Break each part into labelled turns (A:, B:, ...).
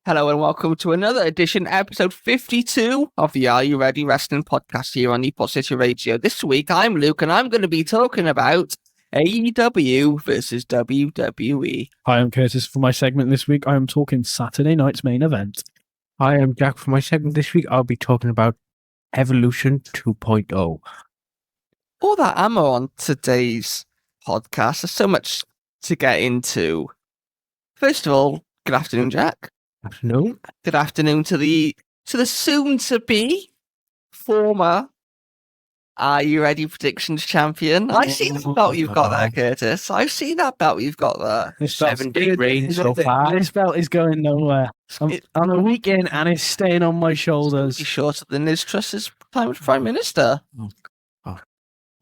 A: Hello and welcome to another edition, episode 52 of the Are You Ready Wrestling podcast here on Newport City Radio. This week, I'm Luke and I'm going to be talking about AEW versus WWE.
B: Hi, I'm Curtis. For my segment this week, I am talking Saturday night's main event.
C: Hi, I'm Jack. For my segment this week, I'll be talking about Evolution 2.0.
A: All that ammo on today's podcast. There's so much to get into. First of all, good afternoon, Jack.
C: Afternoon.
A: Good afternoon to the soon-to-be former Are You Ready Predictions champion. I see that belt you've got there, Curtis. I've seen that belt you've got there.
B: This
C: 7-day reign so far.
B: This belt is going nowhere. I'm a week in and it's staying on my
A: He's
B: shoulders.
A: shorter than Liz Truss's time as Prime Minister.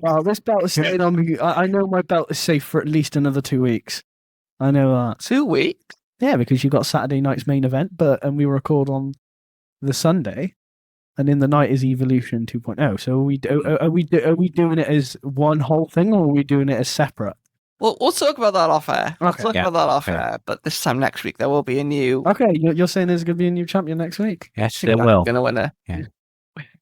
B: Wow, this belt is staying on me. I know my belt is safe for at least another 2 weeks. I know that.
A: 2 weeks?
B: Yeah, because you got Saturday night's main event, and we record on the Sunday, and in the night is Evolution 2.0. So are we doing it as one whole thing, or are we doing it as separate?
A: Well, we'll talk about that off air. We'll
B: Okay,
A: talk
C: yeah,
A: about that off
C: okay.
A: air. But this time next week, there will be a new...
B: Okay, you're saying there's going to be a new champion next week?
C: Yes, there will.
A: Going to win it.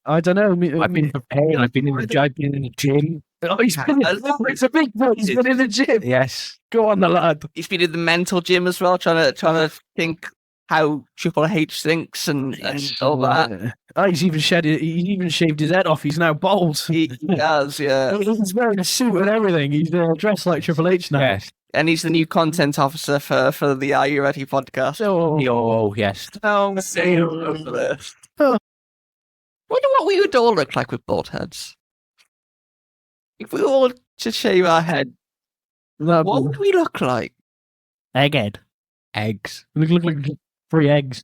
B: I don't know.
C: I've been preparing. I've been in the gym.
B: Oh, he's been it's a big boy. He's been in the gym.
C: Yes.
B: Go on, the lad.
A: He's been in the mental gym as well, trying to think how Triple H thinks and all that.
B: Oh, he's even shaved his head off. He's now bald.
A: He does, yeah.
B: He's wearing a suit and everything. He's dressed like Triple H now.
C: Yes.
A: And he's the new content officer for the Are You Ready podcast.
C: Oh, yes.
A: Oh, wonder what we would all look like with bald heads. If we all just shave our head, what would we look like?
B: Egghead.
C: Eggs.
B: Look like 3 eggs.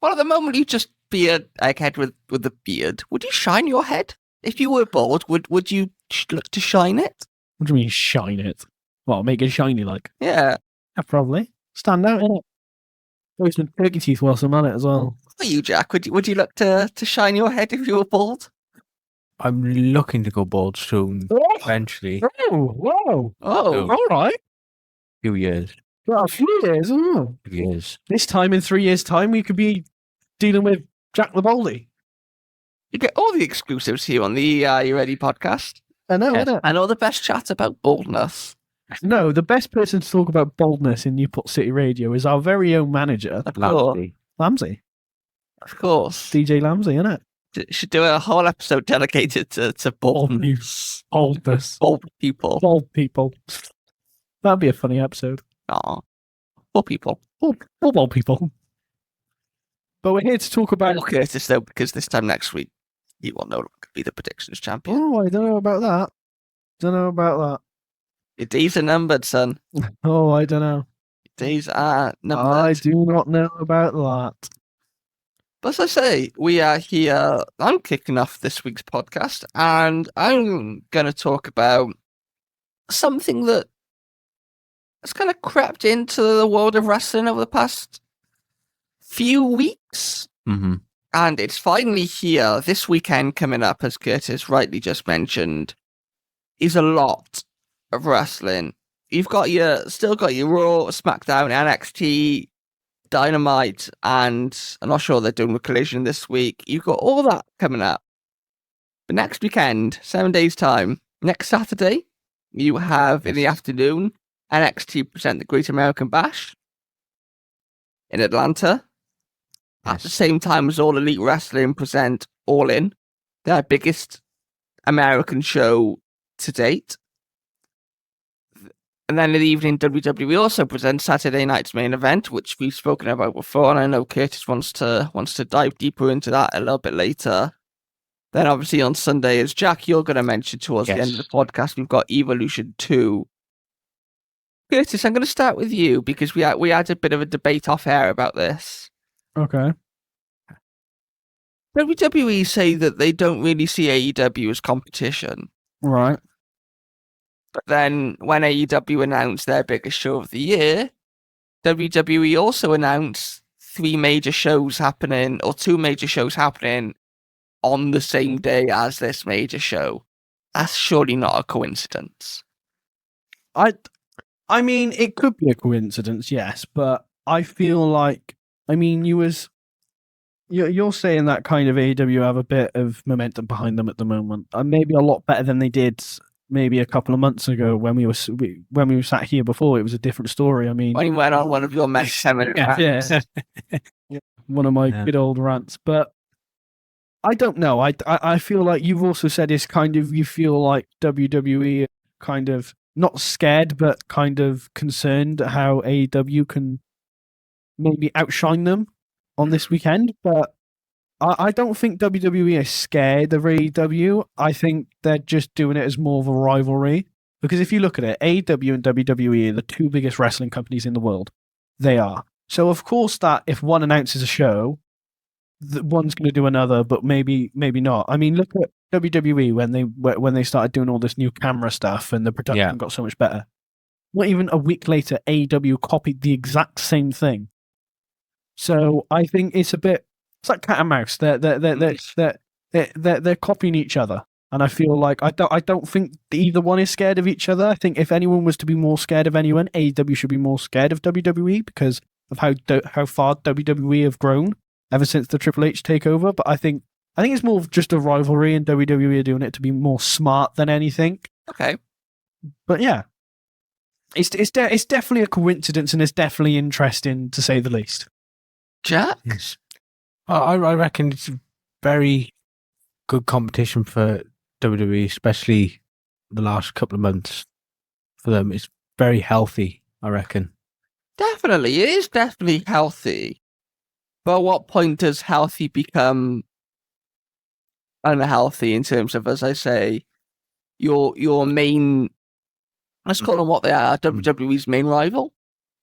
A: Well, at the moment, you just be an egghead with a beard. Would you shine your head? If you were bald, would you look to shine it?
B: What do you mean shine it? What, make it shiny like?
A: Yeah.
B: Yeah, probably. Stand out, innit? Throw some turkey teeth whilst I'm on it as well.
A: What are you, Jack? Would you look to shine your head if you were bald?
C: I'm looking to go bald soon. Eventually.
B: Oh, whoa.
A: Oh,
B: All right.
C: Few years.
B: Well, a few years. Oh.
C: Few years.
B: This time, in 3 years' time, we could be dealing with Jack the Baldy.
A: you get all the exclusives here on the Are You Ready podcast.
B: I know,
C: Yes.
B: innit?
A: And all the best chat about baldness.
B: No, the best person to talk about baldness in Newport City Radio is our very own manager,
A: Of course.
C: Lamsey.
B: Lamsey.
A: Of course.
B: DJ Lamsey, innit?
A: Should do a whole episode dedicated to baldness.
B: Baldness.
A: Bald people.
B: Bald people. That'd be a funny episode.
A: Aw. Bald people.
B: Bald people. But we're here to talk about...
A: Well, Curtis, though, because this time next week, you will no longer be the predictions champion.
B: Oh, I don't know about that. Don't know about
A: Your days are numbered, son.
B: that. Oh, I don't know.
A: Your days are numbered.
B: I do not know about that.
A: But as I say, we are here. I'm kicking off this week's podcast, and I'm going to talk about something that has kind of crept into the world of wrestling over the past few weeks.
C: Mm-hmm.
A: And it's finally here this weekend coming up, as Curtis rightly just mentioned, is a lot of wrestling. You've got still got your Raw, SmackDown, NXT, Dynamite, and I'm not sure they're doing a Collision this week. You've got all that coming up. But next weekend, 7 days time, next Saturday, you have in the afternoon NXT present the Great American Bash in Atlanta. At the same time as All Elite Wrestling present All In, their biggest American show to date. And then in the evening, WWE also presents Saturday night's main event, which we've spoken about before, and I know Curtis wants to dive deeper into that a little bit later. Then obviously on Sunday, as Jack, you're going to mention towards the end of the podcast, we've got Evolution 2. Curtis, I'm going to start with you because we had a bit of a debate off air about this.
B: Okay.
A: WWE say that they don't really see AEW as competition.
B: Right.
A: But then when AEW announced their biggest show of the year, WWE also announced 2 major shows happening on the same day as this major show. That's surely not a coincidence.
B: I mean, it could be a coincidence, yes, but I feel like I mean, you're saying that kind of AEW have a bit of momentum behind them at the moment, and maybe a lot better than they did maybe a couple of months ago when we were sat here before. It was a different story. I mean,
A: When you went on one of your many seminars.
B: yeah, one of my
C: Yeah.
B: good old rants, but I don't know. I feel like you've also said it's kind of, you feel like WWE kind of not scared, but kind of concerned at how AEW can maybe outshine them on this weekend. But I don't think WWE is scared of AEW. I think they're just doing it as more of a rivalry. Because if you look at it, AEW and WWE are the two biggest wrestling companies in the world. They are. So of course that if one announces a show, one's going to do another, but maybe not. I mean, look at WWE when they started doing all this new camera stuff and the production
C: Yeah.
B: got so much better. Not even a week later, AEW copied the exact same thing. So I think it's like cat and mouse. They're copying each other, and I feel like I don't think either one is scared of each other. I think if anyone was to be more scared of anyone, AEW should be more scared of WWE because of how far WWE have grown ever since the Triple H takeover. But I think it's more of just a rivalry, and WWE are doing it to be more smart than anything.
A: Okay.
B: But yeah, it's definitely a coincidence, and it's definitely interesting to say the least.
A: Jack?
C: Yes. I reckon it's a very good competition for WWE, especially the last couple of months for them. It's very healthy, I reckon.
A: Definitely. It is definitely healthy. But at what point does healthy become unhealthy in terms of, as I say, your main, let's call them what they are, WWE's main rival?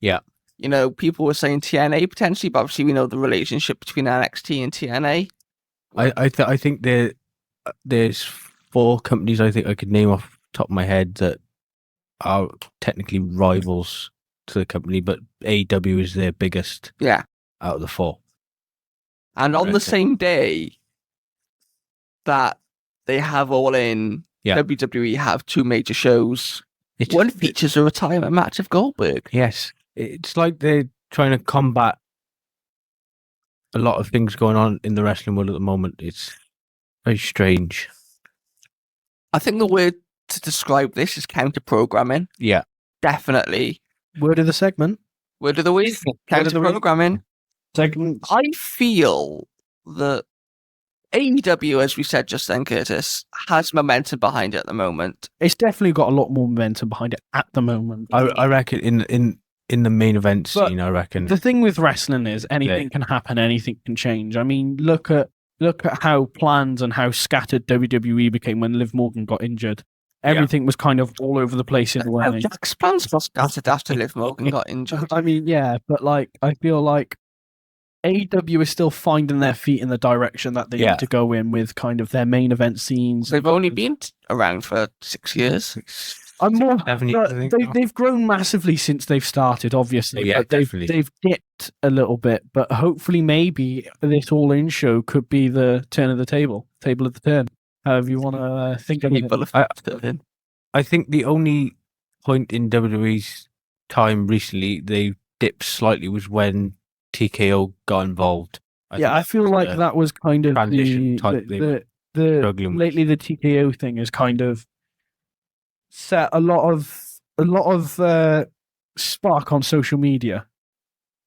C: Yeah.
A: You know, people were saying TNA potentially, but obviously we know the relationship between NXT and TNA.
C: I think there's 4 companies I think I could name off the top of my head that are technically rivals to the company, but AEW is their biggest
A: Yeah.
C: out of the 4.
A: And on the
C: Okay.
A: same day that they have All In,
C: Yeah.
A: WWE have 2 major shows.
C: It's
A: One features a retirement match of Goldberg.
C: Yes. It's like they're trying to combat a lot of things going on in the wrestling world at the moment. It's very strange.
A: I think the word to describe this is counter-programming.
C: Yeah.
A: Definitely.
B: Word of the segment.
A: Word of the week.
B: Word of the week.
A: Counter-programming.
B: Segment.
A: I feel that AEW, as we said just then, Curtis, has momentum behind it at the moment.
B: It's definitely got a lot more momentum behind it at the moment.
C: I reckon in the main event
B: But
C: scene, I reckon.
B: The thing with wrestling is anything can happen, anything can change. I mean, look at how planned and how scattered WWE became when Liv Morgan got injured. Everything was kind of all over the place in a way.
A: Jack's plans got scattered after Liv Morgan got injured.
B: I mean, yeah, but like I feel like AEW is still finding their feet in the direction that they need to go in with kind of their main event scenes.
A: They've only been around for 6 years.
B: I'm more.
C: 7 years, I think now.
B: They've grown massively since they've started, obviously.
C: Yeah,
B: but
C: definitely.
B: they've dipped a little bit, but hopefully, maybe this all-in show could be the turn of the table of the turn. However you want to think of it.
C: I think the only point in WWE's time recently they dipped slightly was when TKO got involved.
B: I feel like that was kind of
C: transition type
B: the
C: struggling with.
B: lately the TKO thing has kind of set a lot of spark on social media,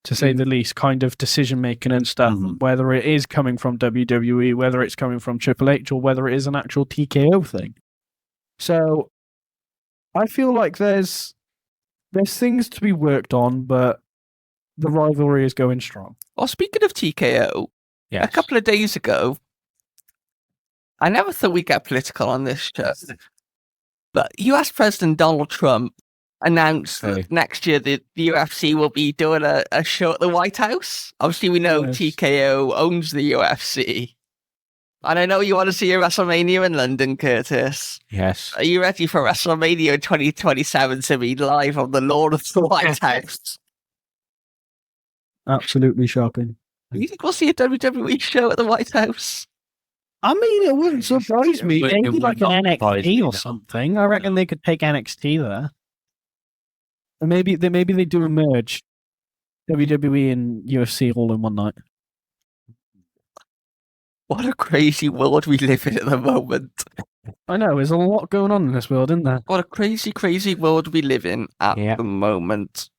B: to say the least, kind of decision making and stuff, whether it is coming from WWE, whether it's coming from Triple H, or whether it is an actual TKO thing. So I feel like there's things to be worked on, but the rivalry is going strong.
A: Well, speaking of TKO, a couple of days ago, I never thought we'd get political on this show, but US President Donald Trump announced that next year the UFC will be doing a show at the White House. Obviously, we know TKO owns the UFC. And I know you want to see a WrestleMania in London, Curtis.
C: Yes.
A: Are you ready for WrestleMania 2027 to be live on the lawn of the White House?
B: Absolutely shocking.
A: You think we'll see a WWE show at the White House?
B: I mean, it wouldn't surprise me.
C: It
B: Maybe
C: would
B: like an
C: not surprise me,
B: NXT
C: no.
B: or something. I reckon they could take NXT there. And maybe they do a merge. WWE and UFC all in one night.
A: What a crazy world we live in at the moment.
B: I know, there's a lot going on in this world, isn't there?
A: What a crazy, crazy world we live in at
C: Yeah.
A: the moment.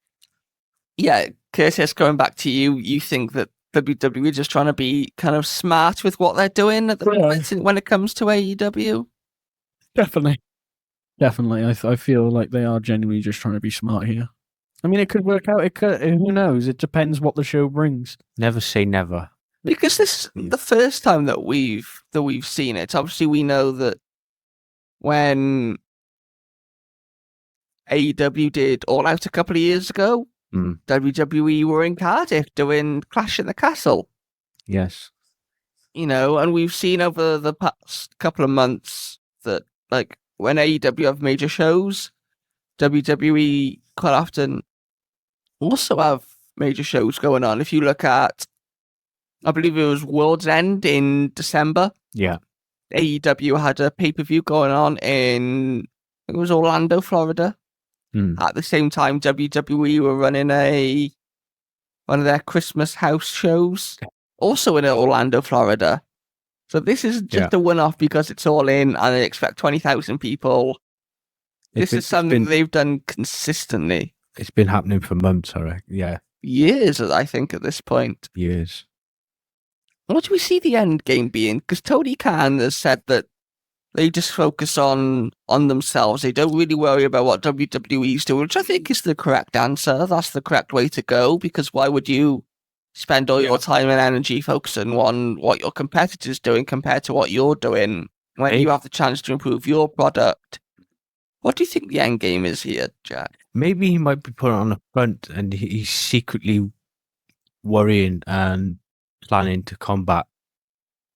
A: Yeah, Curtis, going back to you, you think that WWE are just trying to be kind of smart with what they're doing at the
B: Yeah.
A: moment when it comes to AEW?
B: Definitely. Definitely. I feel like they are genuinely just trying to be smart here. I mean, it could work out. It could. Who knows? It depends what the show brings.
C: Never say never.
A: Because this is the first time that we've seen it. Obviously, we know that when AEW did All Out a couple of years ago, WWE were in Cardiff doing Clash at the Castle.
C: Yes.
A: You know, and we've seen over the past couple of months that, like, when AEW have major shows, WWE quite often also have major shows going on. If you look at, I believe it was World's End in December,
C: Yeah.
A: AEW had a pay-per-view going on in, I think it was Orlando, Florida. At the same time, WWE were running one of their Christmas house shows, also in Orlando, Florida. So this is just a one-off because it's all in, and they expect 20,000 people. This is something they've done consistently.
C: It's been happening for months, I reckon. Yeah.
A: Years, I think, at this point.
C: Years.
A: What do we see the end game being? Because Tony Khan has said that they just focus on themselves. They don't really worry about what WWE's doing, which I think is the correct answer. That's the correct way to go, because why would you spend all your time and energy focusing on what your competitor's doing compared to what you're doing when you have the chance to improve your product? What do you think the end game is here, Jack?
C: Maybe he might be put on the front and he's secretly worrying and planning to combat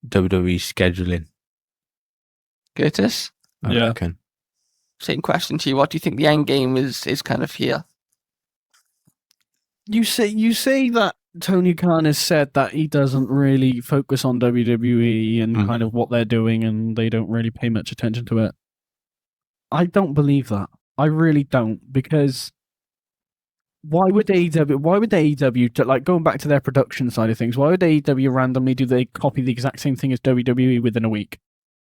C: WWE scheduling.
A: Curtis?
C: I reckon.
A: Same question to you. What do you think the end game is kind of here?
B: You say that Tony Khan has said that he doesn't really focus on WWE and kind of what they're doing, and they don't really pay much attention to it. I don't believe that. I really don't, because why would AEW, like, going back to their production side of things, why would AEW randomly copy the exact same thing as WWE within a week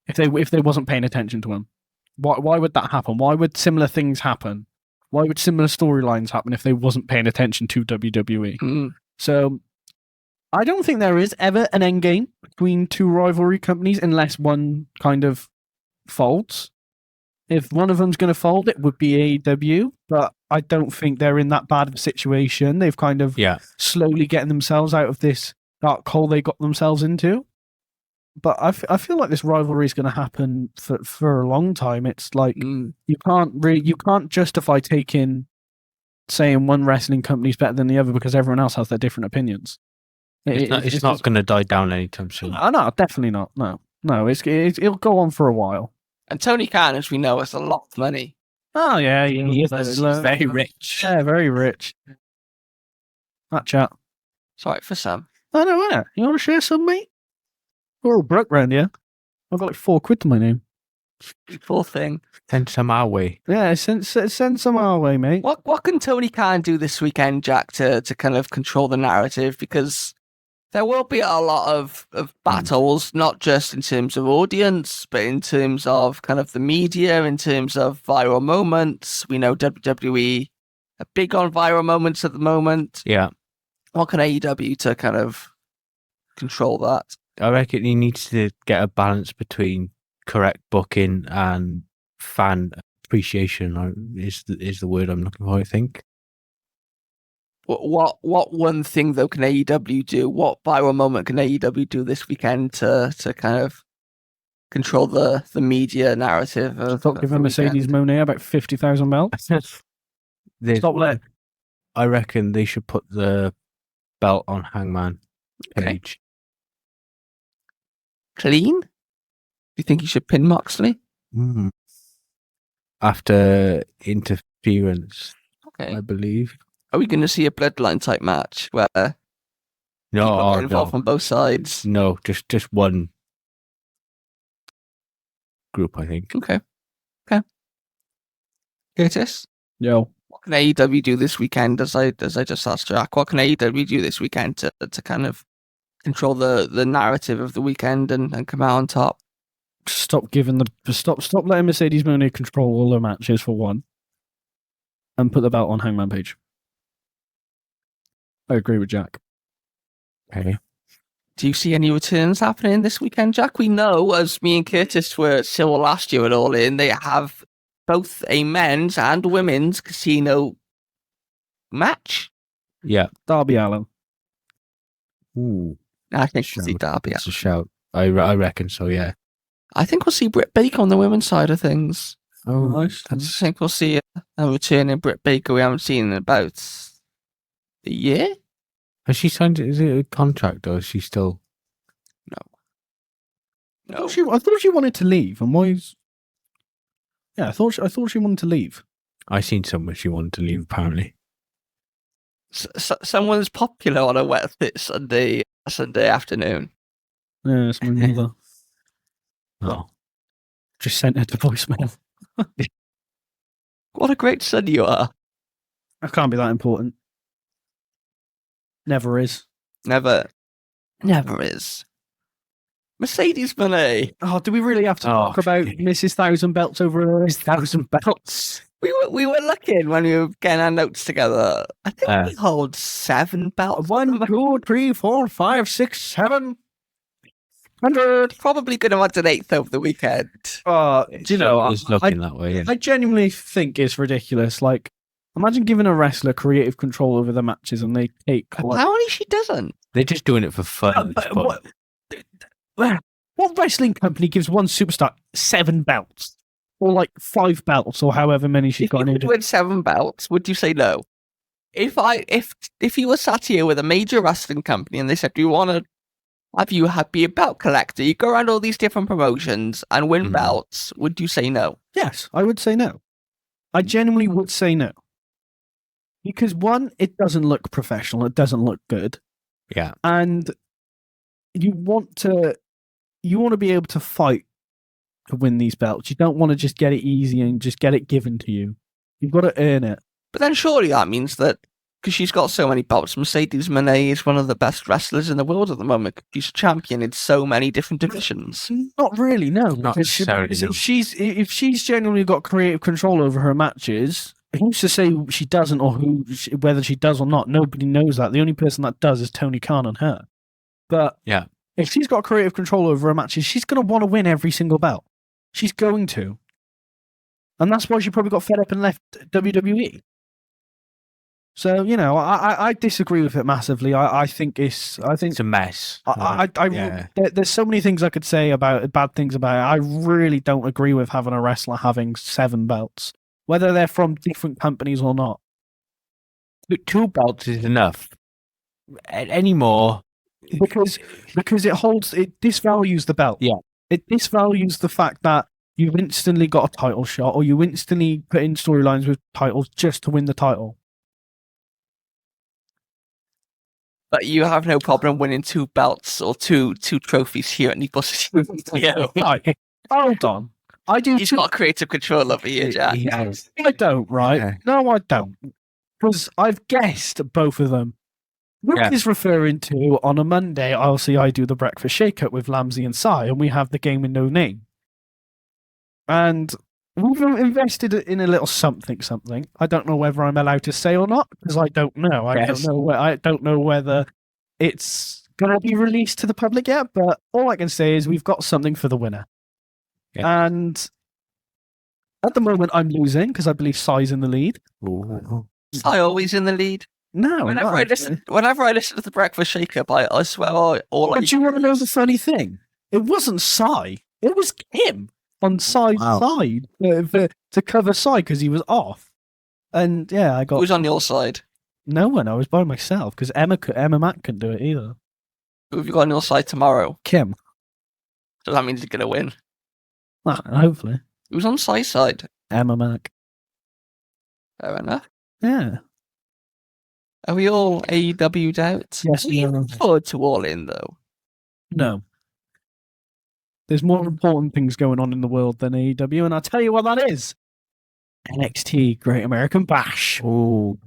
B: if they wasn't paying attention to them? Why would that happen? Why would similar things happen? Why would similar storylines happen if they wasn't paying attention to WWE? So I don't think there is ever an end game between two rivalry companies unless one kind of folds. If one of them's going to fold, it would be AEW, but I don't think they're in that bad of a situation. They've kind of slowly getting themselves out of this dark hole they got themselves into. But I feel like this rivalry is going to happen for a long time. It's like you can't justify saying one wrestling company is better than the other because everyone else has their different opinions.
C: It's not going to die down anytime soon.
B: No, definitely not. No, it'll go on for a while.
A: And Tony Khan, as we know, has a lot of money.
B: Oh yeah,
C: he's very rich.
B: Yeah, very rich. That chat.
A: Sorry for some.
B: I know, yeah. You want to share some, mate? We're all broke round here. I've got like £4 to my name.
A: Poor thing.
C: Send some our way.
B: Yeah, send some our way, mate.
A: What can Tony Khan do this weekend, Jack, to kind of control the narrative? Because there will be a lot of battles, not just in terms of audience, but in terms of kind of the media, in terms of viral moments. We know WWE are big on viral moments at the moment.
C: Yeah.
A: What can AEW to kind of control that?
C: I reckon he needs to get a balance between correct booking and fan appreciation. Is the word I'm looking for, I think.
A: What one thing though can AEW do? What viral moment can AEW do this weekend to kind of control the media narrative?
B: Stop giving Mercedes Moné about 50,000 belts. Stop that.
C: I reckon they should put the belt on Hangman Page.
A: Clean? Do you think he should pin Moxley?
C: After interference,
A: okay,
C: I believe.
A: Are we going to see a bloodline type match where people are involved on both sides?
C: No, just one group, I think.
A: Okay. Curtis?
B: Yo.
A: What can AEW do this weekend? As I just asked Jack, what can AEW do this weekend to kind of control the narrative of the weekend and come out on top?
B: Stop letting Mercedes Moné control all their matches for one, and put the belt on Hangman Page. I agree with Jack.
C: Okay.
A: Do you see any returns happening this weekend, Jack? We know, as me and Curtis were still last year at All In, they have both a men's and women's casino match.
C: Yeah.
B: Darby Allin.
C: Ooh.
A: I think we'll see
C: Shout.
A: Darby.
C: That's a shout. I reckon so, yeah.
A: I think we'll see Britt Baker on the women's side of things.
C: Oh,
B: Nice.
A: I think we'll see a return in Britt Baker we haven't seen in about a year.
C: has she signed? Is it a contract or is she still?
A: No.
B: I thought she wanted to leave, and why? Yeah, I thought she wanted to leave.
C: I seen somewhere she wanted to leave. Apparently.
A: Someone's popular on a wet fit Sunday afternoon.
B: Yeah, it's my mother.
C: Oh.
B: Just sent her to voicemail.
A: What a great son you are.
B: That can't be that important. Never is.
A: Never is. Mercedes Moné.
B: Oh, do we really have to talk about Mrs. Thousand Belts over Mrs. Thousand Belts?
A: We were looking when we were getting our notes together. I think we hold 7 belts.
B: 1, 2, 3, 4, 5, 6, 7. 100.
A: Probably going to want an 8th over the weekend.
B: Do you know,
C: it's looking that way. Yeah.
B: I genuinely think it's ridiculous. Like, imagine giving a wrestler creative control over the matches and they take.
A: Apparently she doesn't.
C: They're just doing it for fun.
B: What wrestling company gives one superstar 7 belts? Or like 5 belts, or however many she's
A: If
B: got
A: you
B: in
A: could win 7 belts, would you say no? If you were sat here with a major wrestling company and they said, "Do you want to have you be a belt collector? You go around all these different promotions and win belts." Would you say no?
B: Yes, I would say no. I genuinely would say no. Because one, it doesn't look professional. It doesn't look good.
C: Yeah.
B: And you want to be able to fight to win these belts. You don't want to just get it easy and just get it given to you. You've got to earn it.
A: But then surely that means that because she's got so many belts, Mercedes Moné is one of the best wrestlers in the world at the moment. She's a champion in so many different divisions.
B: Not really, no.
C: Not
B: Because
C: necessarily, no.
B: if she's genuinely got creative control over her matches, who's to say she doesn't or whether she does or not? Nobody knows that. The only person that does is Tony Khan and her. But
C: Yeah.
B: if she's got creative control over her matches, she's going to want to win every single belt. She's going to. And that's why she probably got fed up and left WWE. So, you know, I disagree with it massively. I think it's
C: a mess.
B: There's so many things I could say about bad things about it. I really don't agree with having a wrestler having 7 belts, whether they're from different companies or not.
C: 2 belts is enough. Any more?
B: Because it disvalues the belt.
C: Yeah.
B: It disvalues the fact that you've instantly got a title shot or you instantly put in storylines with titles just to win the title.
A: But you have no problem winning 2 belts or two trophies here at Newport City.
B: Right. Hold on. I do.
A: He's got creative control over you, Jack.
C: He has.
B: I don't, right?
C: Yeah.
B: No, I don't. Because I've guessed both of them. Rick is referring to on a Monday, I do the breakfast shake-up with Lamsey and Sai, and we have the game with no name. And we've invested in a little something. I don't know whether I'm allowed to say or not, because I don't know. I don't know whether it's going to be released to the public yet, but all I can say is we've got something for the winner.
C: Yeah.
B: And at the moment, I'm losing, because I believe Sai's in the lead.
C: Ooh.
A: I always in the lead.
B: No,
A: Whenever I listen to the breakfast shake-up, I swear all
B: But you want to know the funny thing? It wasn't Sai. It was him on Sai's side to cover Sai because he was off. And yeah, I got.
A: Who's on your side?
B: No one. I was by myself because Emma Mack couldn't do it either.
A: Who have you got on your side tomorrow?
B: Kim.
A: So that means you're going to win.
B: Hopefully.
A: Who's on Sai's side?
B: Emma Mack.
A: Fair enough.
B: Yeah.
A: Are we all AEW'd out?
B: Yes,
A: we
B: we are.
A: look forward to All In, though.
B: No. There's more important things going on in the world than AEW, and I'll tell you what that is. NXT Great American Bash.
C: Oh,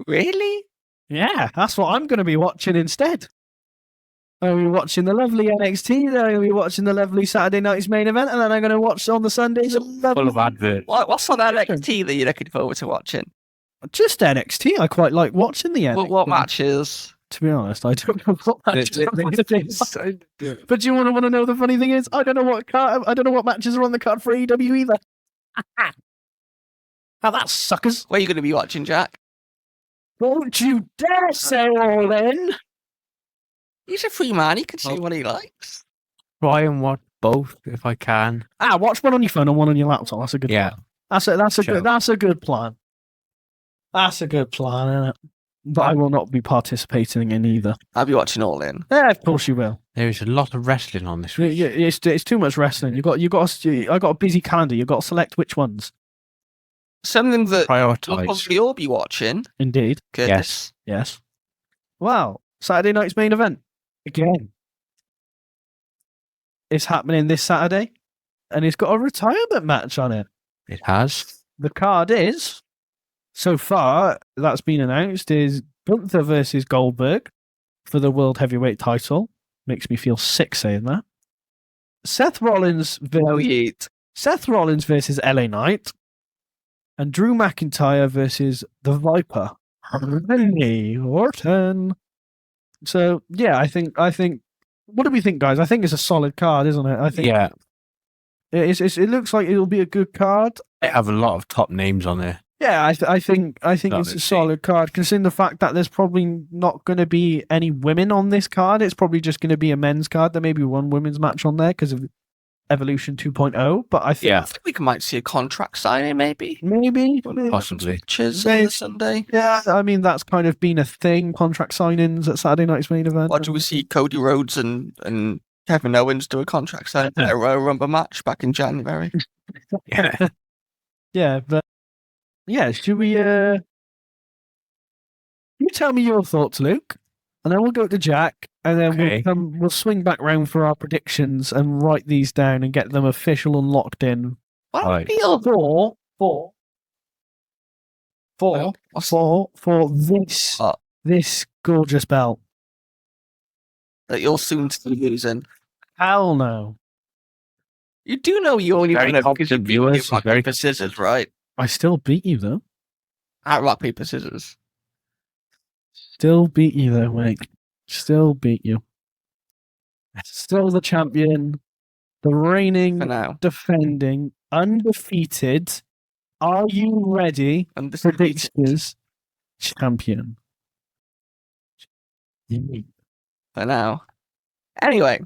A: Really?
B: Yeah, that's what I'm going to be watching instead. I'll be watching the lovely NXT, then I'll be watching the lovely Saturday night's main event, and then I'm going to watch on the Sundays a
C: full
B: lovely...
C: of adverts.
A: What's on NXT that you're looking forward to watching?
B: Just NXT. I quite like watching the NXT.
A: What matches?
B: To be honest, I don't know what matches are on the card. But do you want to know the funny thing is? I don't know what matches are on the card for AEW either. How that suckers.
A: What are you going to be watching, Jack?
B: Don't you dare say all in.
A: He's a free man. He can see what he likes.
C: Try and watch both if I can.
B: Watch one on your phone and one on your laptop. That's a good
C: Yeah.
B: plan. That's a
C: Sure.
B: good plan. That's a good plan, isn't it? But I will not be participating in either.
A: I'll be watching All In.
B: Yeah, of course you will.
C: There is a lot of wrestling on this
B: Yeah,
C: week.
B: it's too much wrestling. I got a busy calendar. You got to select which ones.
A: Something that we'll
C: Prioritize.
A: probably all be watching.
B: Indeed.
A: Curtis.
B: Yes. Wow. Saturday night's main event again. It's happening this Saturday, and it's got a retirement match on it.
C: It has.
B: The card is, so far, that's been announced, is Gunther versus Goldberg for the World Heavyweight title. Makes me feel sick saying that. Seth Rollins versus LA Knight. And Drew McIntyre versus the Viper, Randy Orton. So, yeah, I think, what do we think, guys? I think it's a solid card, isn't it? I think
C: Yeah.
B: it looks like it'll be a good card.
C: They have a lot of top names on there.
B: Yeah, I think it's a
C: Honestly.
B: solid card, considering the fact that there's probably not going to be any women on this card. It's probably just going to be a men's card. There may be one women's match on there because of Evolution 2.0, but I think
A: I think we might see a contract signing, maybe.
B: maybe.
C: Possibly.
A: Matches
B: Maybe.
A: on the Sunday.
B: Yeah, I mean, that's kind of been a thing, contract signings at Saturday night's main event.
A: Or do we see Cody Rhodes and Kevin Owens do a contract signing at a Royal Rumble match back in January?
C: Yeah.
B: Yeah, but yeah, should we you tell me your thoughts, Luke, and then we'll go to Jack, and then
C: Okay.
B: we'll swing back round for our predictions and write these down and get them official and locked in
A: Well, I
C: Right.
A: feel
B: for this
A: What?
B: this gorgeous belt.
A: that you'll soon be losing.
B: Hell no.
A: You do know you only
C: Very
A: win it because you
C: competent
A: beat
C: viewers,
A: rock,
C: very
A: paper, scissors, right?
B: I still beat you though.
A: At rock, paper, scissors.
B: Still beat you though, mate. Still beat you. Still the champion. The reigning,
A: For now.
B: defending, undefeated. Are you ready?
A: And this
B: Predictors champion.
A: for now. Anyway.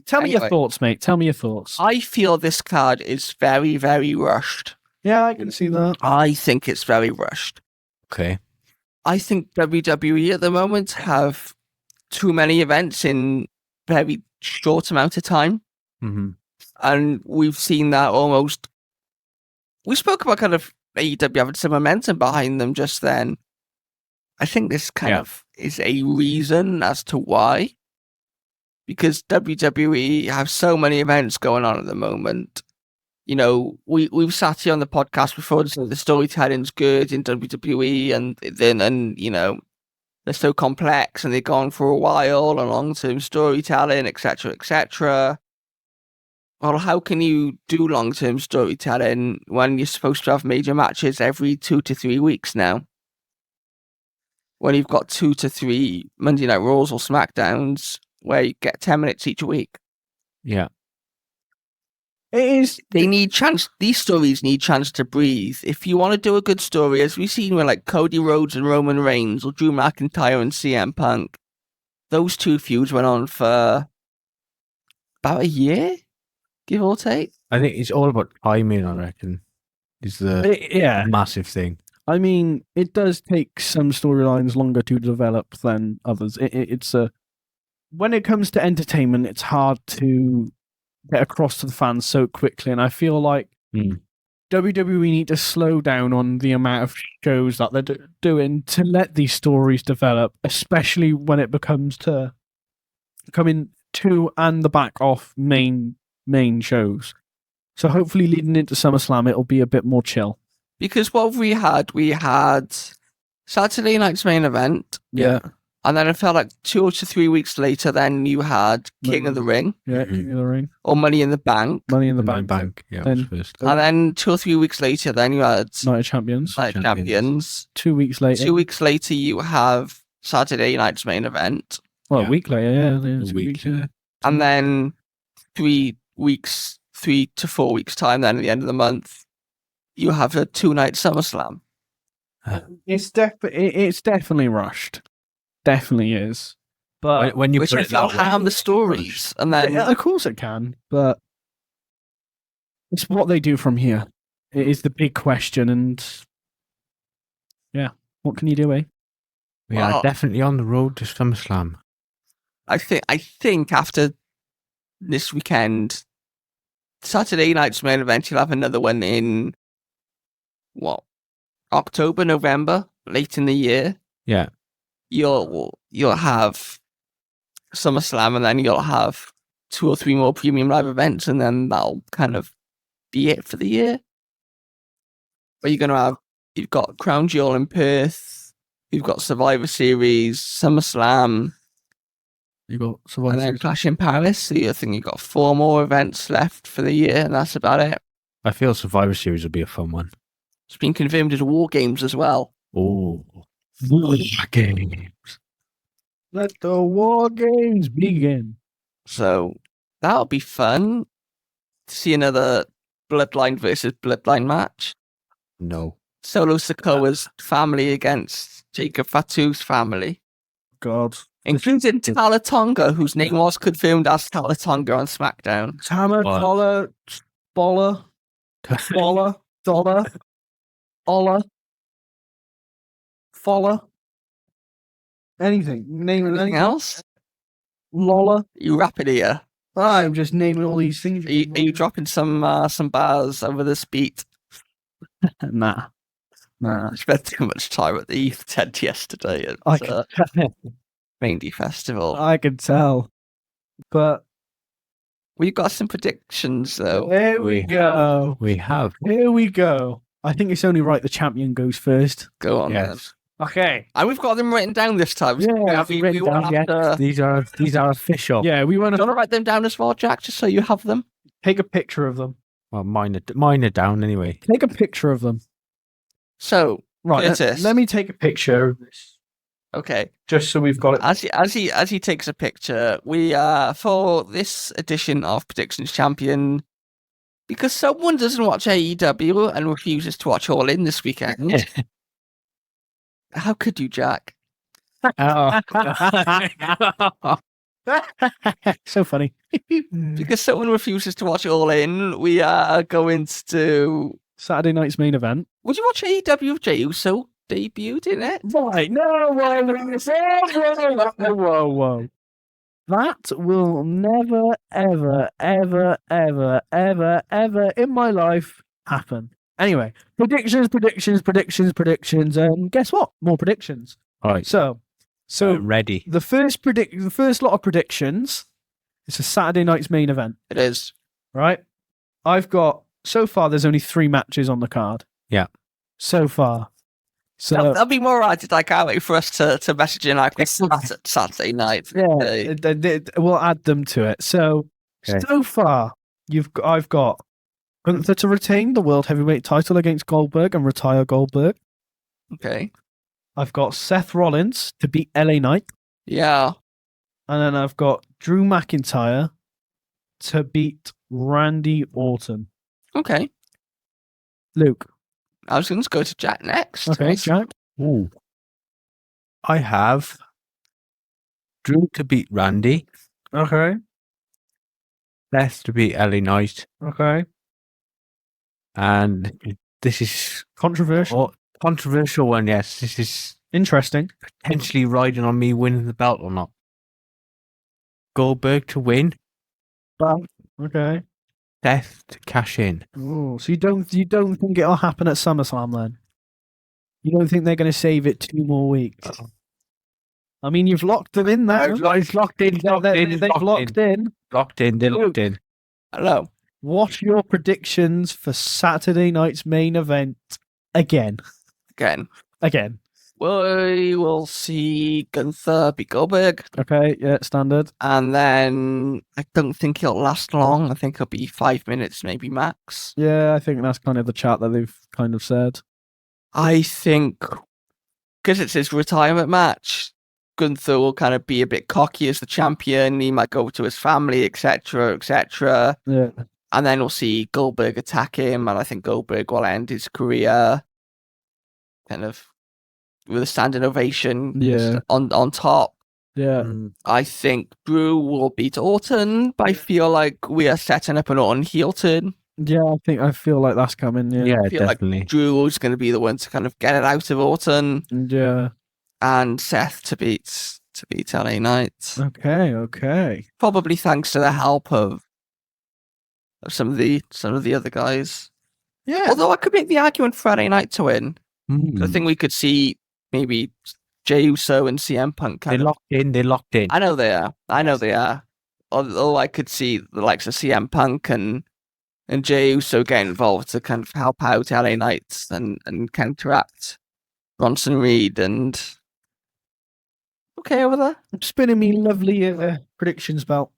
B: Tell me your
A: Anyway.
B: thoughts, mate. Tell me your thoughts.
A: I feel this card is very, very rushed.
B: Yeah, I can see that.
A: I think it's very rushed.
C: Okay.
A: I think WWE at the moment have too many events in very short amount of time.
C: Mm-hmm.
A: And we've seen that almost. We spoke about kind of AEW having some momentum behind them just then. I think this kind
C: Yeah.
A: of is a reason as to why. Because WWE have so many events going on at the moment. You know, we've sat here on the podcast before and said the storytelling's good in WWE and you know, they're so complex and they've gone for a while and long-term storytelling, etc., etc. Well, how can you do long-term storytelling when you're supposed to have major matches every 2 to 3 weeks now? When you've got 2 to 3 Monday Night Raws or SmackDowns where you get 10 minutes each week.
C: Yeah.
B: It is.
A: They need chance. These stories need chance to breathe. If you want to do a good story, as we've seen with like Cody Rhodes and Roman Reigns or Drew McIntyre and CM Punk, those two feuds went on for about a year, give or take.
C: I think it's all about timing, I reckon, is the
B: Yeah.
C: massive thing.
B: I mean, it does take some storylines longer to develop than others. It's a when it comes to entertainment, it's hard to get across to the fans so quickly, and I feel like WWE need to slow down on the amount of shows that they're doing to let these stories develop, especially when it becomes to coming to and the back off main shows. So hopefully, leading into SummerSlam, it'll be a bit more chill.
A: Because what we had Saturday night's main event,
B: Yeah.
A: and then it felt like 2 to 3 weeks later, then you had King of the Ring
B: Yeah.
C: Mhm.
B: King of the Ring.
A: or Money in the Bank.
B: Money in the
C: Money
B: Bank.
C: Yeah,
B: Then-
C: was first.
A: And then 2 or 3 weeks later, then you had
B: Night of Champions.
A: Night of Champions.
B: 2 weeks later.
A: 2 weeks later, you have Saturday night's main event.
B: Well,
C: Yeah.
B: a week later, yeah.
C: A
B: 2
C: week,
B: weeks,
C: yeah.
A: And then 3 to 4 weeks time, then at the end of the month, you have a 2-night SummerSlam.
B: It's definitely rushed. Definitely is. But
C: When you
A: Which
C: put
A: I
C: it
A: feel
C: that way,
A: harm the stories. And then
B: yeah, of course it can, but it's what they do from here. It is the big question, and yeah, what can you do, eh?
C: we are
A: Well-
C: definitely on the road to SummerSlam.
A: I think after this weekend, Saturday night's main event, you'll have another one in October, November, late in the year.
C: Yeah.
A: You'll have SummerSlam, and then you'll have 2 or 3 more premium live events, and then that'll kind of be it for the year. But you've got Crown Jewel in Perth, you've got Survivor Series, SummerSlam,
B: You got
A: and
B: Survivor
A: then
B: Series.
A: Clash in Paris. So I think you've got 4 more events left for the year, and that's about it.
C: I feel Survivor Series will be a fun one.
A: It's been confirmed as War Games as well.
C: Oh, War Games.
B: Let the war games begin.
A: So that'll be fun to see another Bloodline versus Bloodline match.
C: No.
A: Solo Sikoa's family against Jacob Fatu's family,
B: God.
A: including Talatonga, whose name was confirmed as Talatonga on SmackDown.
B: Hammer,
C: What?
B: collar, boller, dollar, dollar, Oller, Foller, anything. Name it
A: Anything
B: anything.
A: else?
B: Loller.
A: You rapping here?
B: I'm just naming all these things.
A: Are you dropping some bars over this beat?
B: Nah.
A: I spent too much time at the Youth tent yesterday at
B: I can,
A: Maindy Festival.
B: I can tell. But
A: We've got some predictions though.
B: here we
C: We
B: go.
C: We have.
B: Here we go. I think it's only right the champion goes first.
A: Go on then.
C: Yes.
B: Okay.
A: And we've got them written down this time. so
B: Yeah,
A: we
B: written
A: won't
B: down,
A: have to-
C: These are official.
B: Yeah, we want
A: Do you
B: to
A: want to write them down as well, Jack, just so you have them?
B: take a picture of them.
C: Well, mine are down anyway.
B: Take a picture of them.
A: So,
B: Right.
A: Curtis.
B: Let me take a picture of this,
A: okay.
B: just so we've got it.
A: As he takes a picture, we for this edition of Predictions Champion, because someone doesn't watch AEW and refuses to watch All In this weekend. How could you, Jack?
C: Oh.
B: So funny.
A: Because someone refuses to watch All In, we are going to do.
B: Saturday night's main event.
A: Would you watch AEW if Jey Uso debuted in it?
B: Right. No, whoa. That will never, ever, ever, ever, ever, ever in my life happen. Anyway, predictions. Guess what? More predictions.
C: All right.
B: So
C: Ready.
B: the first lot of predictions. It's a Saturday night's main event,
A: It is.
B: right? I've got so far. There's only 3 matches on the card.
C: Yeah.
B: So far. So
A: That'll be more right. I can't wait for us to message in like Saturday night.
B: yeah, we'll add them to it. So
C: Okay.
B: so far, I've got Gunther to retain the world heavyweight title against Goldberg and retire Goldberg.
A: Okay.
B: I've got Seth Rollins to beat LA Knight,
A: Yeah.
B: and then I've got Drew McIntyre to beat Randy Orton.
A: Okay.
B: Luke,
A: I was going to go to Jack next.
B: okay, Jack.
C: Ooh. I have Drew to beat Randy,
B: Okay,
C: Seth to beat Ellie Knight,
B: okay.
C: and this is
B: Controversial,
C: a controversial one. Yes, this is
B: interesting.
C: potentially riding on me winning the belt or not. Goldberg to win,
B: Okay.
C: Seth to cash in.
B: Oh, so you don't think it'll happen at SummerSlam then? You don't think they're going to save it 2 more weeks? I mean, you've locked them in there.
C: It's locked in.
B: They've
C: Locked in.
B: locked in.
C: They're locked in.
A: Hello.
B: What's your predictions for Saturday night's main event? again.
A: Again. We will see Gunther beat Goldberg,
B: Okay, yeah, standard.
A: and then I don't think it'll last long. I think it'll be 5 minutes, maybe max.
B: Yeah, I think that's kind of the chat that they've kind of said.
A: I think because it's his retirement match, Gunther will kind of be a bit cocky as the champion. He might go to his family, etc., etc.
B: Yeah.
A: And then we'll see Goldberg attack him, and I think Goldberg will end his career kind of with a standing ovation
B: Yeah.
A: on top.
B: Yeah.
A: I think Drew will beat Orton, but I feel like we are setting up an Orton heel turn.
B: Yeah, I feel like that's coming. Yeah.
C: Yeah,
A: I feel like
C: definitely.
A: Drew is going to be the one to kind of get it out of Orton,
B: Yeah.
A: and Seth to beat LA Knight.
B: Okay.
A: Probably thanks to the help of some of the other guys.
B: Yeah.
A: Although I could make the argument for LA Knight to win.
C: Mm.
A: I think we could see maybe Jey Uso and CM Punk
C: They're
A: kind of.
C: locked in. They're locked in.
A: I know they are. Although I could see the likes of CM Punk and Jey Uso getting involved to kind of help out LA Knights and counteract Bronson Reed and. Okay over there?
B: Spinning me lovely predictions belt.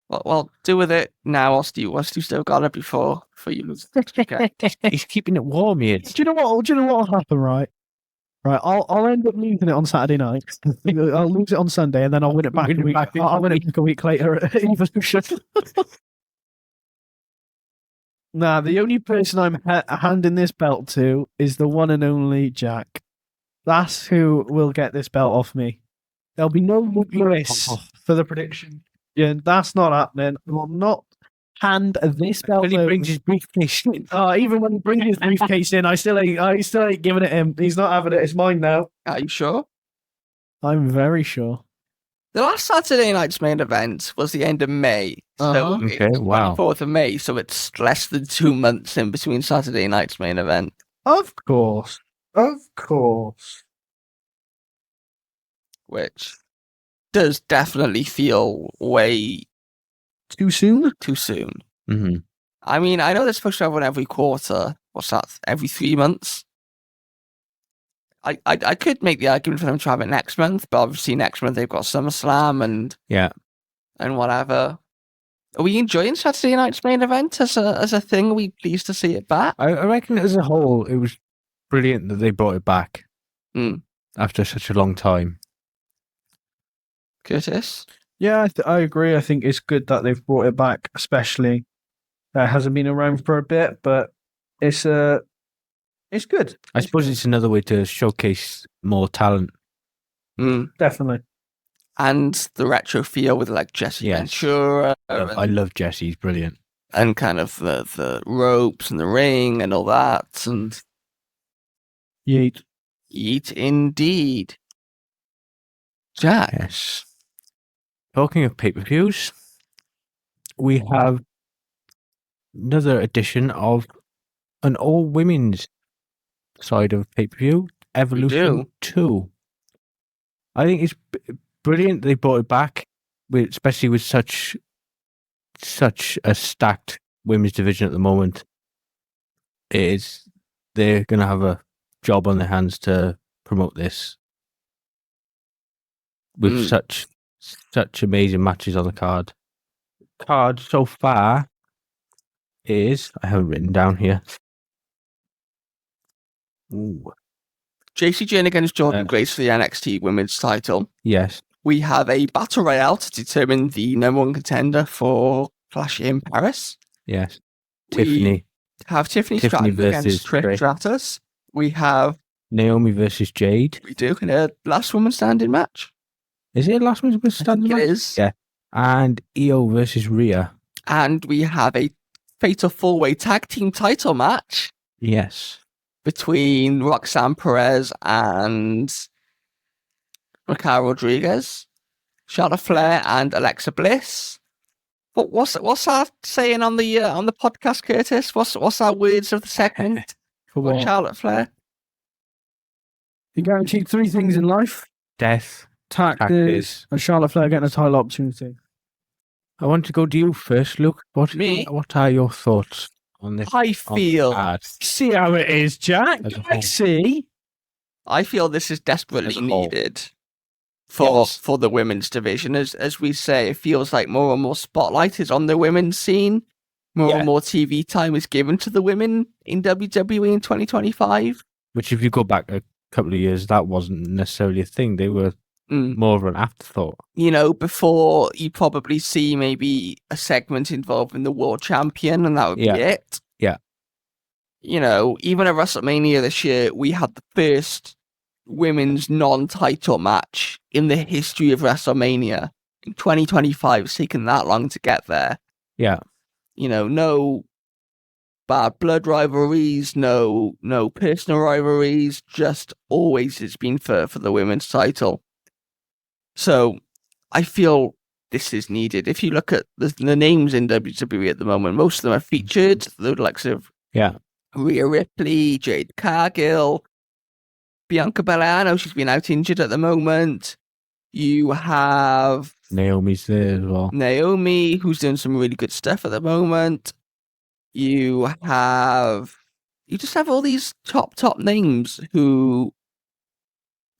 A: Well, do with it now whilst you still got it before you lose. Okay.
C: He's keeping it warm here.
B: Do you know what will happen, right? Right, I'll end up losing it on Saturday night. I'll lose it on Sunday, and then I'll win it back. I'll win it back a week later at Evolution. Nah, the only person I'm handing this belt to is the one and only Jack. That's who will get this belt off me. There'll be no Luke Lewis for the prediction. Yeah, that's not happening. I will not hand this belt.
C: When he brings his briefcase in.
B: Even when he brings his briefcase in, I still ain't giving it him. He's not having it. It's mine now.
A: Are you sure?
B: I'm very sure.
A: The last Saturday night's main event was the end of May.
B: Uh-huh.
A: So
C: Okay,
A: it's
C: wow.
A: 24th of May, so it's less than 2 months in between Saturday night's main event.
B: Of course.
A: Which does definitely feel way
B: Too soon?
A: too soon.
C: Mm-hmm.
A: I mean, I know they're supposed to have one every quarter. What's that? Every 3 months? I could make the argument for them to have it next month, but obviously next month they've got SummerSlam and whatever. Are we enjoying Saturday night's main event as a thing? Are we pleased to see it back?
C: I reckon as a whole, it was brilliant that they brought it back after such a long time.
A: Curtis?
B: Yeah, I agree. I think it's good that they've brought it back, especially it hasn't been around for a bit, but it's good.
C: I suppose it's another way to showcase more talent.
B: Definitely.
A: And the retro feel with like Jesse Ventura.
C: I love Jesse. He's brilliant.
A: And kind of the ropes and the ring and all that. And
B: Yeet
A: indeed. Jack.
C: Yes. Talking of pay-per-views, we have another edition of an all-women's side of pay-per-view, Evolution 2. I think it's brilliant they brought it back, especially with such a stacked women's division at the moment. They're going to have a job on their hands to promote this with such amazing matches on the card. Card so far is, I haven't written down here. Ooh.
A: JC Jane against Jordan Grace for the NXT Women's title.
C: Yes.
A: We have a battle royale to determine the number one contender for Clash in Paris.
C: Yes.
A: We have Tiffany Stratton against Trish Stratus. We have
C: Naomi versus Jade.
A: We do in a last woman standing match.
C: Is it a last woman standing match?
A: It is.
C: Yeah. And Io versus Rhea.
A: And we have a fatal four-way tag team title match.
C: Yes.
A: Between Roxanne Perez and Raquel Rodriguez, Charlotte Flair and Alexa Bliss. What's that saying on the podcast, Curtis? What's our words of the segment
B: for what?
A: Charlotte Flair?
B: You're guaranteed 3 things in life:
C: death,
B: taxes, and Charlotte Flair getting a title opportunity.
C: I want to go to you first, Luke. What are your thoughts on this.
A: I
C: on the
A: feel
C: card
B: See how it is, Jack.
C: As a
B: I
C: whole.
B: see.
A: this is desperately
C: As a whole.
A: needed for
C: Yes.
A: for the women's division. As we say, it feels like more and more spotlight is on the women's scene. More
C: Yeah.
A: and more TV time is given to the women in WWE in 2025.
C: Which, if you go back a couple of years, that wasn't necessarily a thing. They were
A: Mm.
C: more of an afterthought.
A: You know, before you probably see maybe a segment involving the world champion, and that would
C: Yeah.
A: be it.
C: Yeah.
A: You know, even at WrestleMania this year, we had the first women's non-title match in the history of WrestleMania. In 2025, it's taken that long to get there.
C: Yeah.
A: You know, no bad blood rivalries, no personal rivalries, just always it's been for the women's title. So I feel this is needed. If you look at the names in WWE at the moment, most of them are featured. The likes of
C: Yeah.
A: Rhea Ripley, Jade Cargill, Bianca Belair. I know she's been out injured at the moment. You have
C: Naomi's there as well.
A: Naomi, who's doing some really good stuff at the moment. You just have all these top names who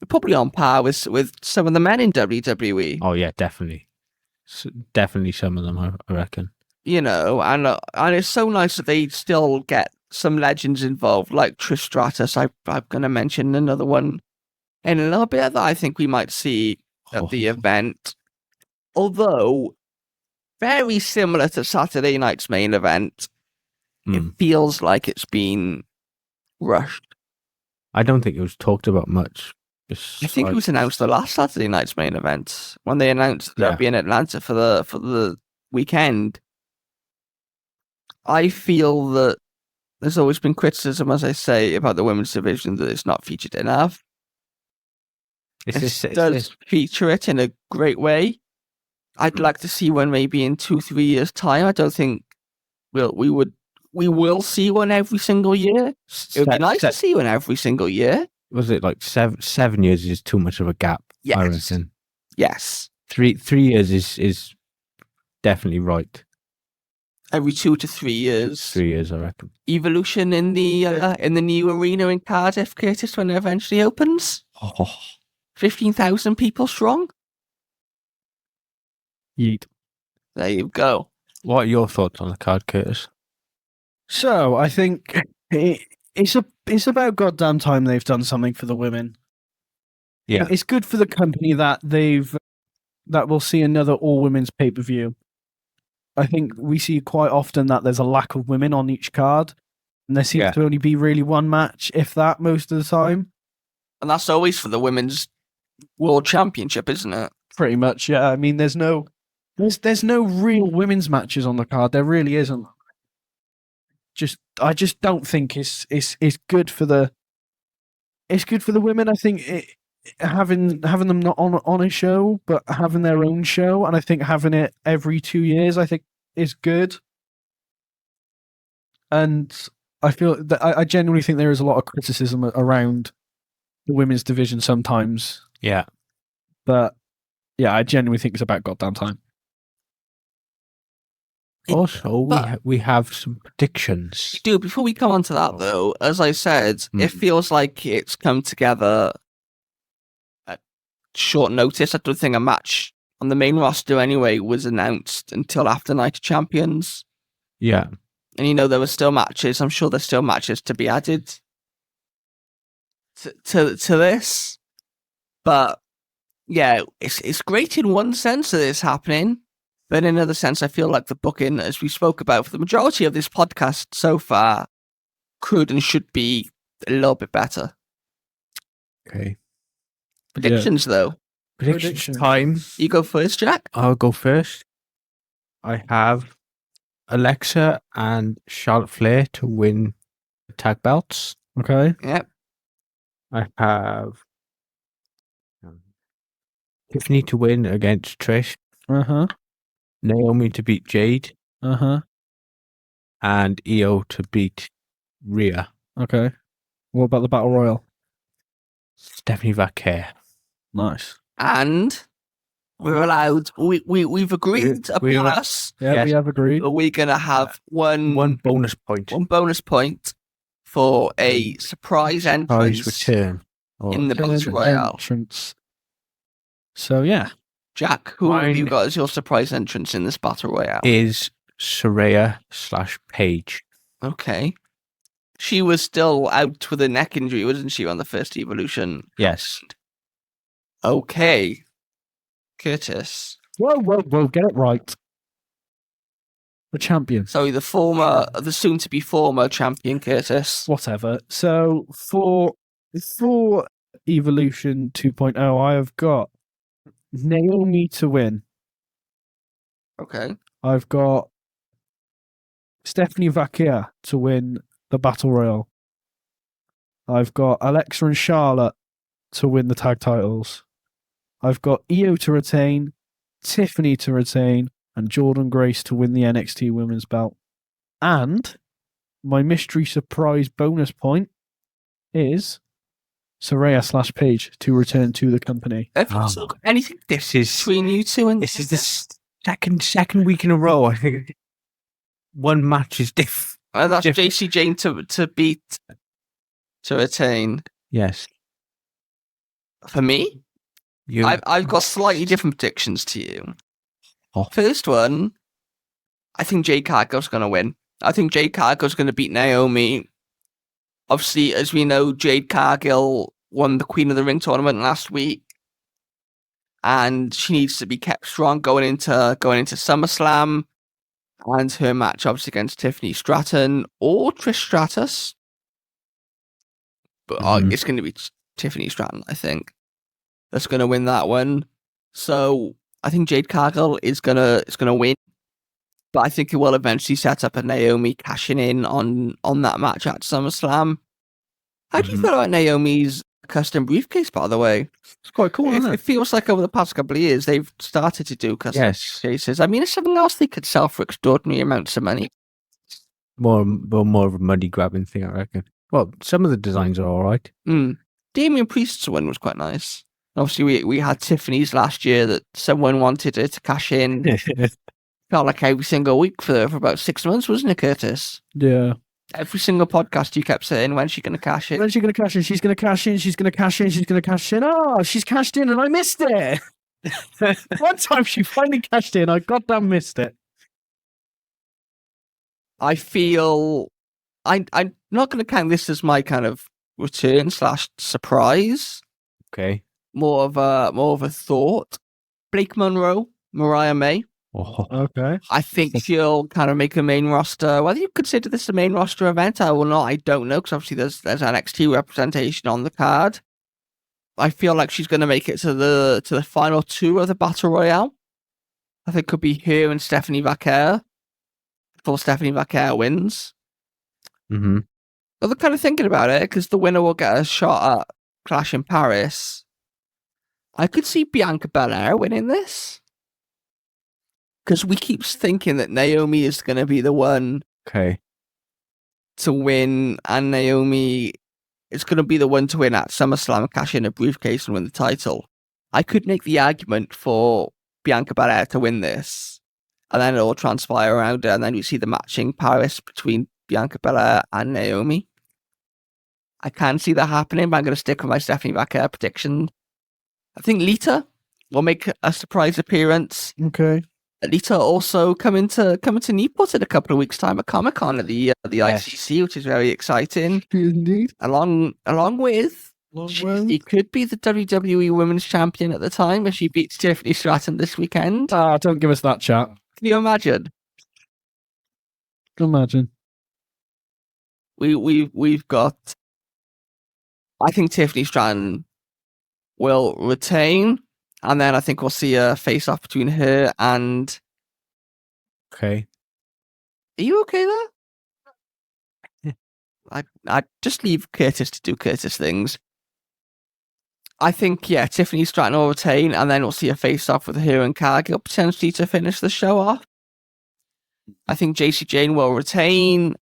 A: are probably on par with some of the men in WWE.
C: Oh yeah, definitely. Definitely some of them, I reckon.
A: You know, and it's so nice that they still get some legends involved, like Trish Stratus. I'm going to mention another one in a little bit that I think we might see at the event. Although, very similar to Saturday night's main event, it feels like it's been rushed.
C: I don't think it was talked about much.
A: I think it was announced the last Saturday night's main event when they announced they'll be in Atlanta for the weekend. I feel that there's always been criticism, as I say, about the women's division that it's not featured enough. It does feature it in a great way. I'd like to see one maybe in 2-3 years' time. I don't think we will see one every single year. It would be nice to see one every single year.
C: Was it like 7 years is too much of a gap?
A: Yes.
C: I reckon.
A: Yes.
C: 3 years is definitely right.
A: Every 2 to 3 years.
C: 3 years, I reckon.
A: Evolution in the new arena in Cardiff, Curtis, when it eventually opens. 15,000 people strong.
B: Yeet.
A: There you go.
C: What are your thoughts on the card, Curtis?
B: So I think it's about goddamn time they've done something for the women.
C: Yeah.
B: It's good for the company that we'll see another all women's pay-per-view. I think we see quite often that there's a lack of women on each card, and there seems to only be really one match, if that, most of the time.
A: And that's always for the women's world championship, isn't it?
B: Pretty much, yeah. I mean, there's no real women's matches on the card. There really isn't. I just don't think it's good for the. It's good for the women. I think having them not on a show, but having their own show, and I think having it every 2 years, I think is good. And I feel that I genuinely think there is a lot of criticism around the women's division sometimes.
C: Yeah.
B: But yeah, I genuinely think it's about goddamn time.
C: Also, we have some predictions.
A: Dude, before we come on to that, though, as I said, it feels like it's come together at short notice. I don't think a match on the main roster, anyway, was announced until after Night of Champions.
C: Yeah.
A: And, you know, there were still matches. I'm sure there's still matches to be added to this. But, yeah, it's great in one sense that it's happening. But in another sense, I feel like the booking, as we spoke about for the majority of this podcast so far, could and should be a little bit better.
C: Okay.
A: Predictions, though.
C: Prediction time.
A: You go first, Jack?
C: I'll go first. I have Alexa and Charlotte Flair to win the tag belts.
B: Okay.
A: Yep.
C: I have Tiffany to win against Trish.
B: Uh-huh.
C: Naomi to beat Jade.
B: Uh-huh.
C: And Io to beat Rhea.
B: Okay. What about the Battle Royal?
C: Stephanie Vaquer.
B: Nice.
A: And we're allowed. We've agreed
C: We
A: upon
C: are-
A: us.
B: Yeah,
C: Yes.
B: we have agreed.
A: We're gonna have
C: One bonus point.
A: one bonus point for a surprise
C: Prize
A: entrance
C: return. Or
A: in the Battle Royale.
B: Entrance. So yeah,
A: Jack, who have you
C: Mine-
A: got as your surprise entrance in this Battle Royale?
C: is Saraya / Paige.
A: Okay. She was still out with a neck injury, wasn't she, on the first Evolution?
C: Yes.
A: Okay. Curtis.
B: whoa, get it right. The champion.
A: Sorry, the soon-to-be former champion, Curtis.
B: Whatever. So for Evolution 2.0, I have got Naomi to win.
A: Okay.
B: I've got Stephanie Vaquer to win the Battle Royale. I've got Alexa and Charlotte to win the tag titles. I've got Io to retain, Tiffany to retain, and Jordan Grace to win the NXT Women's Belt. And my mystery surprise bonus point is Saraya / Paige to return to the company.
A: Have you
C: Oh.
A: still got anything
C: This is
A: between you two? And
C: this is the second week in a row. I think one match is diff.
A: That's
C: diff-
A: JC Jane to beat, to retain.
C: Yes.
A: For me,
C: You.
A: I've got slightly different predictions to you.
C: Oh.
A: First one, I think Jade Cargill's going to win. I think Jade Cargill's going to beat Naomi. Obviously, as we know, Jade Cargill won the Queen of the Ring tournament last week, and she needs to be kept strong going into SummerSlam. And her match, obviously, against Tiffany Stratton or Trish Stratus, but
C: Mhm.
A: it's going to be Tiffany Stratton, I think, that's going to win that one. So I think Jade Cargill is gonna win, but I think it will eventually set up a Naomi cashing in on that match at SummerSlam. How do you
C: Mhm.
A: feel about Naomi's custom briefcase, by the way?
B: It's quite cool, isn't
A: It feels like over the past couple of years they've started to do custom
C: Yes.
A: briefcases. I mean, it's something else they could sell for extraordinary amounts of money.
C: more of a money grabbing thing, I reckon. Well, some of the designs are all right.
A: Damian Priest's one was quite nice. Obviously, we had Tiffany's last year that someone wanted her to cash in. Felt like every single week for about 6 months, wasn't it, Curtis?
B: Yeah.
A: Every single podcast you kept saying, when's she going to cash in?
B: When's she going to cash in? She's going to cash in. She's going to cash in. She's going to cash in. Oh, she's cashed in and I missed it. One time she finally cashed in. I goddamn missed it.
A: I feel I'm not going to count this as my kind of return / surprise.
C: Okay.
A: More of a thought. Blake Monroe, Mariah May.
C: Oh,
B: Okay.
A: I think she'll kind of make a main roster. Whether you consider this a main roster event or not, I don't know, because obviously there's NXT representation on the card. I feel like she's going to make it to the final two of the Battle Royale. I think it could be her and Stephanie Vaquer before Stephanie Vaquer wins.
C: mm-hmm.
A: But they're kind of thinking about it, because the winner will get a shot at Clash in Paris. I could see Bianca Belair winning this. Because we keep thinking that Naomi is going to be the one
C: Okay.
A: to win, and Naomi is going to be the one to win at SummerSlam, cash in a briefcase and win the title. I could make the argument for Bianca Belair to win this, and then it all transpire around her, and then you see the matching Paris between Bianca Belair and Naomi. I can see that happening, but I'm going to stick with my Stephanie Vaquer prediction. I think Lita will make a surprise appearance.
B: Okay.
A: Lita also coming to Newport in a couple of weeks' time at Comic-Con at the
C: Yes.
A: ICC, which is very exciting.
B: Indeed.
A: Along with, she could be the WWE Women's Champion at the time if she beats Tiffany Stratton this weekend.
B: Don't give us that chat.
A: Can you imagine?
B: Imagine.
A: We've got. I think Tiffany Stratton will retain, and then I think we'll see a face-off between her and.
C: Okay.
A: Are you okay there? I just leave Curtis to do Curtis things. I think, yeah, Tiffany Stratton will retain, and then we'll see a face-off with her and Cargill potentially to finish the show off. I think JC Jane will retain,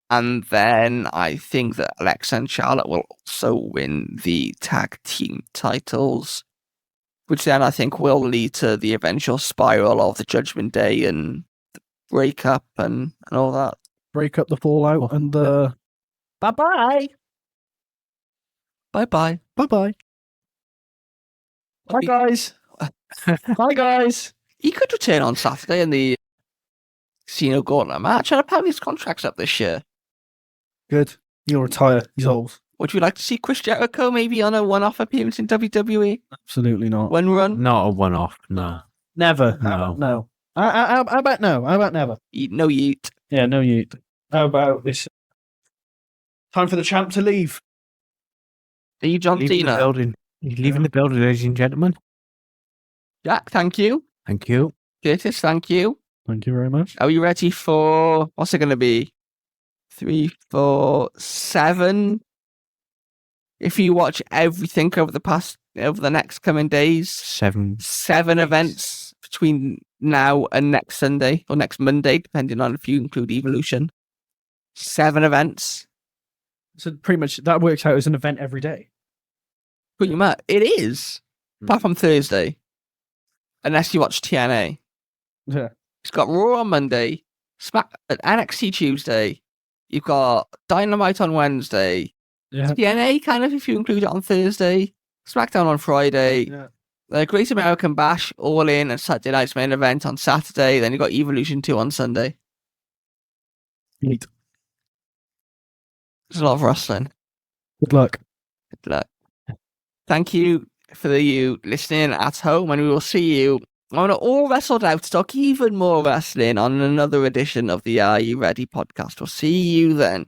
A: and then I think that Alexa and Charlotte will also win the tag team titles. which then I think will lead to the eventual spiral of the Judgment Day and the breakup and all that.
B: Break up the fallout and the bye-bye.
A: Bye-bye.
B: Bye-bye. Bye, guys. Bye, guys.
A: He could return on Saturday in the Casino Gauntlet match, and apparently his contract's up this year.
B: Good. He'll retire. He's old.
A: Would you like to see Chris Jericho maybe on a one-off appearance in WWE?
B: Absolutely not.
A: One run?
C: Not a one-off, no.
B: Never.
C: No.
B: No. How about no? How about never?
A: Eat no yeet.
B: Yeah, no yeet. How about this? Time for the champ to leave.
A: Are you John
C: Leaving the
A: Cena?
C: building. He's leaving the building, ladies and gentlemen.
A: Jack, thank you.
C: Thank you.
A: Curtis, thank you.
B: Thank you very much.
A: Are you ready for, what's it going to be? 3, 4, 7? If you watch everything over the next coming days,
C: 7.
A: 7 events between now and next Sunday or next Monday, depending on if you include Evolution. 7 events.
B: So pretty much that works out as an event every day.
A: Pretty much. It is. Apart from Thursday. Unless you watch TNA.
B: Yeah.
A: It's got Raw on Monday, NXT Tuesday. You've got Dynamite on Wednesday.
B: Yeah.
A: TNA, kind of, if you include it on Thursday. SmackDown on Friday.
B: Yeah.
A: The Great American Bash, All In, and Saturday Night's Main Event on Saturday. Then you've got Evolution 2 on Sunday.
B: Neat.
A: There's a lot of wrestling.
B: Good luck.
A: Good luck. Thank you for you listening at home, and we will see you on All Wrestled Out Talk even more wrestling on another edition of the Are You Ready podcast. We'll see you then.